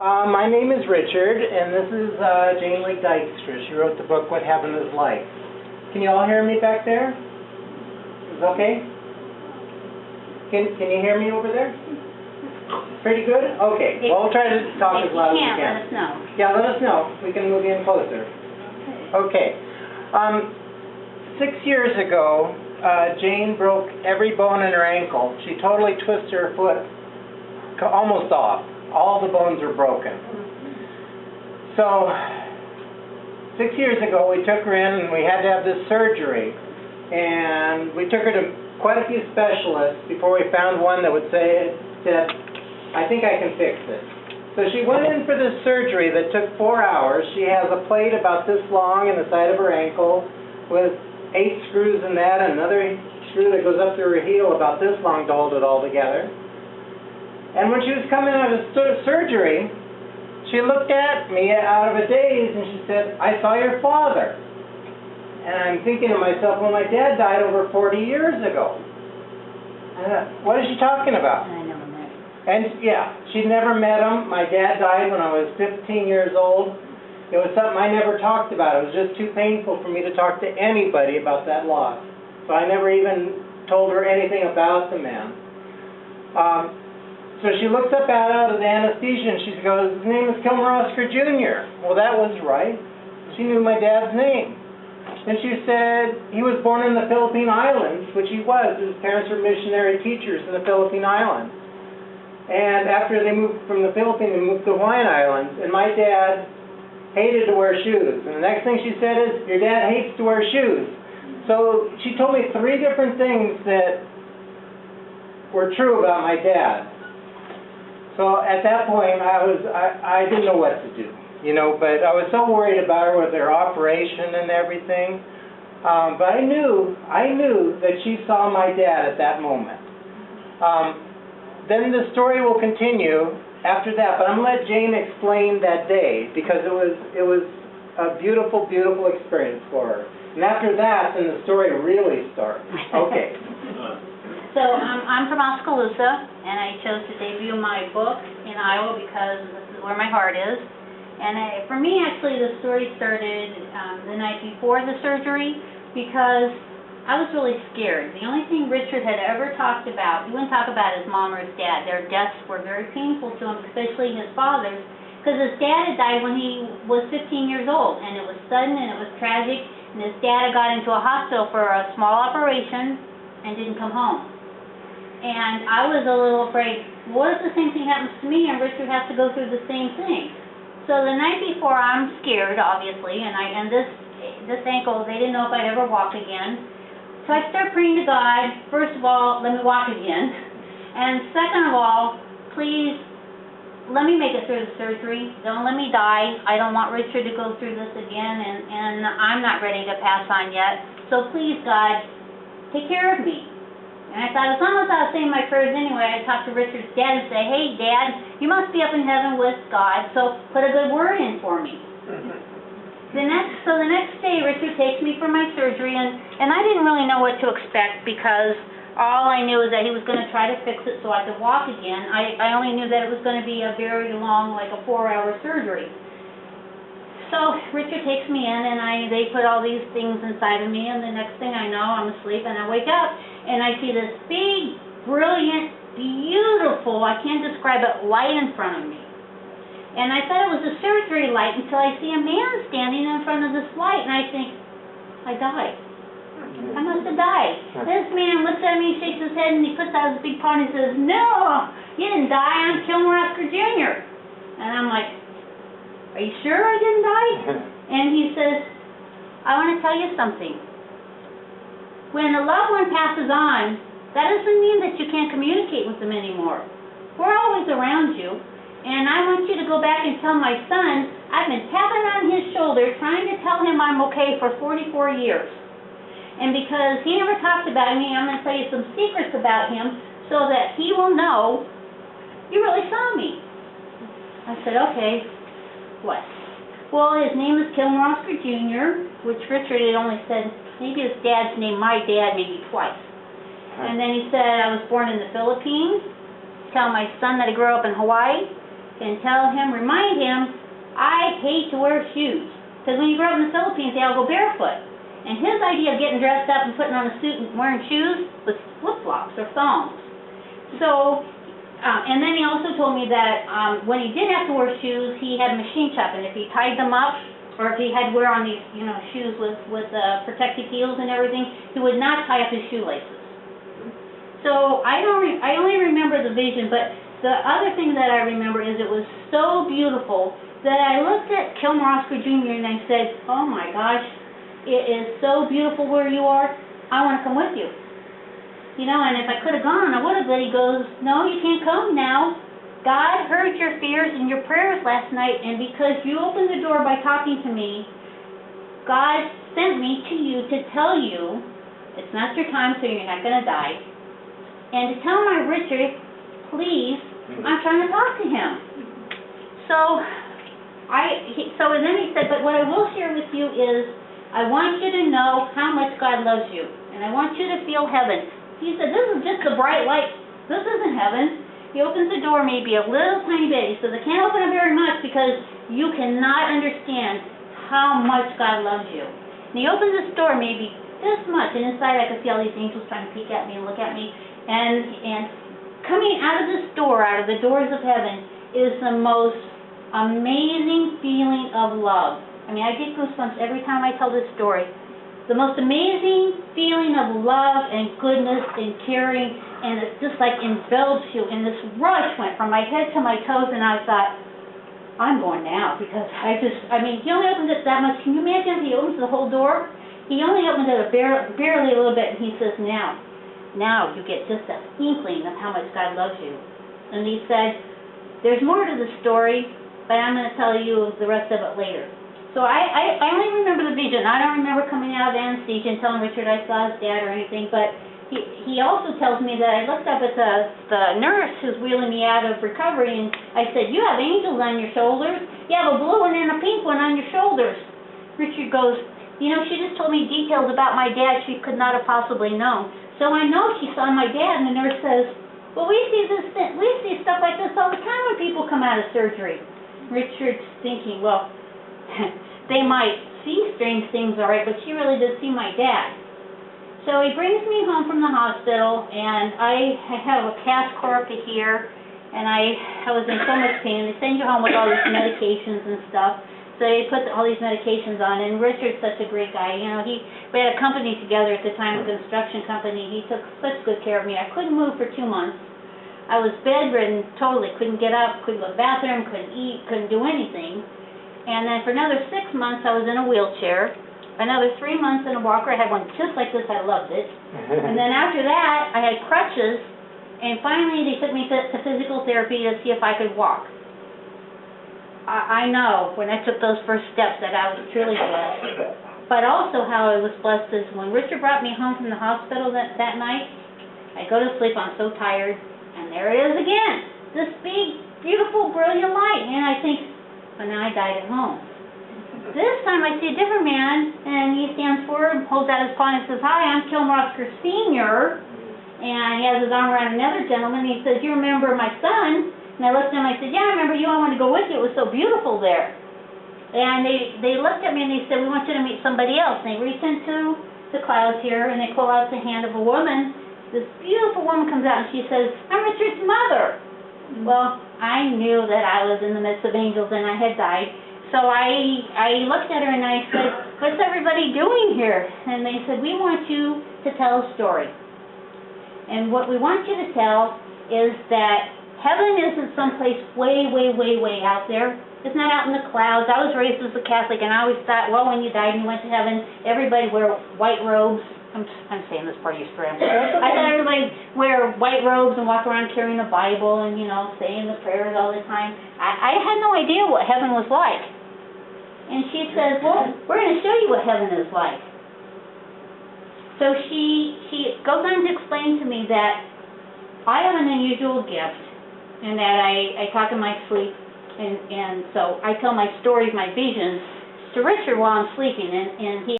My name is Richard, and this is Jane Lee Dykstra. She wrote the book, What Heaven is Like. Can you all hear me back there? Is it okay? Can you hear me over there? Pretty good? Okay. Well, we'll try to talk as loud as we can. Let us know. Yeah, let us know. We can move in closer. Okay. 6 years ago, Jane broke every bone in her ankle. She totally twisted her foot almost off. All the bones were broken. So, 6 years ago we took her in and we had to have this surgery. And we took her to quite a few specialists before we found one that said, I think I can fix it. So she went in for this surgery that took 4 hours. She has a plate about this long in the side of her ankle with 8 screws in that and another screw that goes up to her heel about this long to hold it all together. And when she was coming out of surgery, she looked at me out of a daze and she said, I saw your father. And I'm thinking to myself, well, my dad died over 40 years ago. What is she talking about? I never met him. And yeah, she'd never met him. My dad died when I was 15 years old. It was something I never talked about. It was just too painful for me to talk to anybody about that loss. So I never even told her anything about the man. So she looks up out of the anesthesia and she goes, his name is Kilmer Oscar Jr. Well, that was right. She knew my dad's name. And she said he was born in the Philippine Islands, which he was. His parents were missionary teachers in the Philippine Islands. And after they moved from the Philippines, they moved to Hawaiian Islands. And my dad hated to wear shoes. And the next thing she said is, your dad hates to wear shoes. So she told me 3 different things that were true about my dad. So at that point, I didn't know what to do, but I was so worried about her with her operation and everything. But I knew that she saw my dad at that moment. Then the story will continue after that, but I'm going to let Jane explain that day because it was a beautiful, beautiful experience for her. And after that, then the story really starts. Okay. So I'm from Oskaloosa, and I chose to debut my book in Iowa because this is where my heart is. And for me, actually, the story started the night before the surgery because I was really scared. The only thing Richard had ever talked about, he wouldn't talk about his mom or his dad. Their deaths were very painful to him, especially his father's, because his dad had died when he was 15 years old, and it was sudden and it was tragic, and his dad had got into a hospital for a small operation and didn't come home. And I was a little afraid, what if the same thing happens to me and Richard has to go through the same thing? So the night before, I'm scared, obviously, and this ankle, they didn't know if I'd ever walk again. So I start praying to God, first of all, let me walk again. And second of all, please, let me make it through the surgery. Don't let me die. I don't want Richard to go through this again, and I'm not ready to pass on yet. So please, God, take care of me. And I thought, as long as I was saying my prayers anyway, I'd talk to Richard's dad and say, hey, Dad, you must be up in heaven with God, so put a good word in for me. The next day, Richard takes me for my surgery, and I didn't really know what to expect because all I knew is that he was going to try to fix it so I could walk again. I only knew that it was going to be a very long, like a 4-hour surgery. So Richard takes me in, and they put all these things inside of me, and the next thing I know, I'm asleep, and I wake up, and I see this big, brilliant, beautiful, I can't describe it, light in front of me. And I thought it was a surgery light until I see a man standing in front of this light, and I think, I died. I must have died. This man looks at me, shakes his head, and he puts out his big paw and he says, no, you didn't die, I'm Kilmer Oscar Jr. And I'm like, are you sure I didn't die? And he says, I want to tell you something. When a loved one passes on, that doesn't mean that you can't communicate with them anymore. We're always around you. And I want you to go back and tell my son, I've been tapping on his shoulder trying to tell him I'm okay for 44 years. And because he never talked about me, I'm going to tell you some secrets about him so that he will know you really saw me. I said, okay. What? Well, his name is Kilmer Oscar Jr., which Richard had only said, maybe his dad's name, my dad, maybe twice. And then he said I was born in the Philippines. Tell my son that I grew up in Hawaii. and remind him, I hate to wear shoes. Because when you grow up in the Philippines, they all go barefoot. And his idea of getting dressed up and putting on a suit and wearing shoes was flip-flops or thongs. So, and then he also told me that when he did have to wear shoes, he had machine chop, and if he tied them up, or if he had to wear on these, shoes with protective heels and everything, he would not tie up his shoelaces. So I only remember the vision, but the other thing that I remember is it was so beautiful that I looked at Kilmer Oscar Jr. and I said, oh my gosh, it is so beautiful where you are, I want to come with you. And if I could have gone, I would have, but he goes, no, you can't come now. God heard your fears and your prayers last night, and because you opened the door by talking to me, God sent me to you to tell you it's not your time, so you're not going to die. And to tell my Richard, please, I'm trying to talk to him. And then he said, but what I will share with you is, I want you to know how much God loves you, and I want you to feel heaven. He said, this is just a bright light. This isn't heaven. He opens the door maybe a little tiny bit. He says, I can't open it very much because you cannot understand how much God loves you. And he opens this door maybe this much, and inside I could see all these angels trying to peek at me and look at me. And coming out of this door, out of the doors of heaven, is the most amazing feeling of love. I mean, I get goosebumps every time I tell this story. The most amazing feeling of love and goodness and caring, and it just like envelops you. And this rush went from my head to my toes, and I thought, I'm going now, because he only opened it that much. Can you imagine if he opens the whole door? He only opened it barely a little bit, and he says, now you get just an inkling of how much God loves you. And he said, there's more to the story, but I'm going to tell you the rest of it later. So I only remember the vision. I don't remember coming out of anesthesia and telling Richard I saw his dad or anything, but he also tells me that I looked up at the nurse who's wheeling me out of recovery, and I said, you have angels on your shoulders. You have a blue one and a pink one on your shoulders. Richard goes, she just told me details about my dad she could not have possibly known. So I know she saw my dad, and the nurse says, well, we see stuff like this all the time when people come out of surgery. Richard's thinking, well, they might see strange things, all right, but she really did see my dad. So he brings me home from the hospital, and I have a cast chloracta here, and I was in so much pain. They send you home with all these medications and stuff. So they put all these medications on, and Richard's such a great guy. We had a company together at the time, a construction company. He took such good care of me. I couldn't move for 2 months. I was bedridden totally, couldn't get up, couldn't go to the bathroom, couldn't eat, couldn't do anything. And then for another 6 months, I was in a wheelchair. Another 3 months in a walker. I had one just like this. I loved it. And then after that, I had crutches. And finally, they took me to physical therapy to see if I could walk. I know when I took those first steps that I was truly blessed. But also how I was blessed is when Richard brought me home from the hospital that night, I go to sleep, I'm so tired, and there it is again. This big, beautiful, brilliant light. And I think, well, now I died at home. This time I see a different man, and he stands forward and holds out his paw and says, hi, I'm Kilmer Oscar Sr., and he has his arm around another gentleman, and he says, you remember my son? And I looked at him, I said, yeah, I remember you, I want to go with you, it was so beautiful there. And they looked at me and they said, we want you to meet somebody else. And they reach into the clouds here, and they pull out the hand of a woman. This beautiful woman comes out, and she says, I'm Richard's mother. Well, I knew that I was in the midst of angels, and I had died. So I looked at her, and I said, what's everybody doing here? And they said, we want you to tell a story. And what we want you to tell is that heaven isn't someplace way, way, way, way out there. It's not out in the clouds. I was raised as a Catholic, and I always thought, well, when you died and you went to heaven, everybody wear white robes. I'm saying this part of your story. I thought everybody wear white robes and walk around carrying a Bible and, saying the prayers all the time. I had no idea what heaven was like. And she says, well, we're going to show you what heaven is like. So she goes on to explain to me that I have an unusual gift, and that I talk in my sleep, and so I tell my stories, my visions, to Richard while I'm sleeping, and he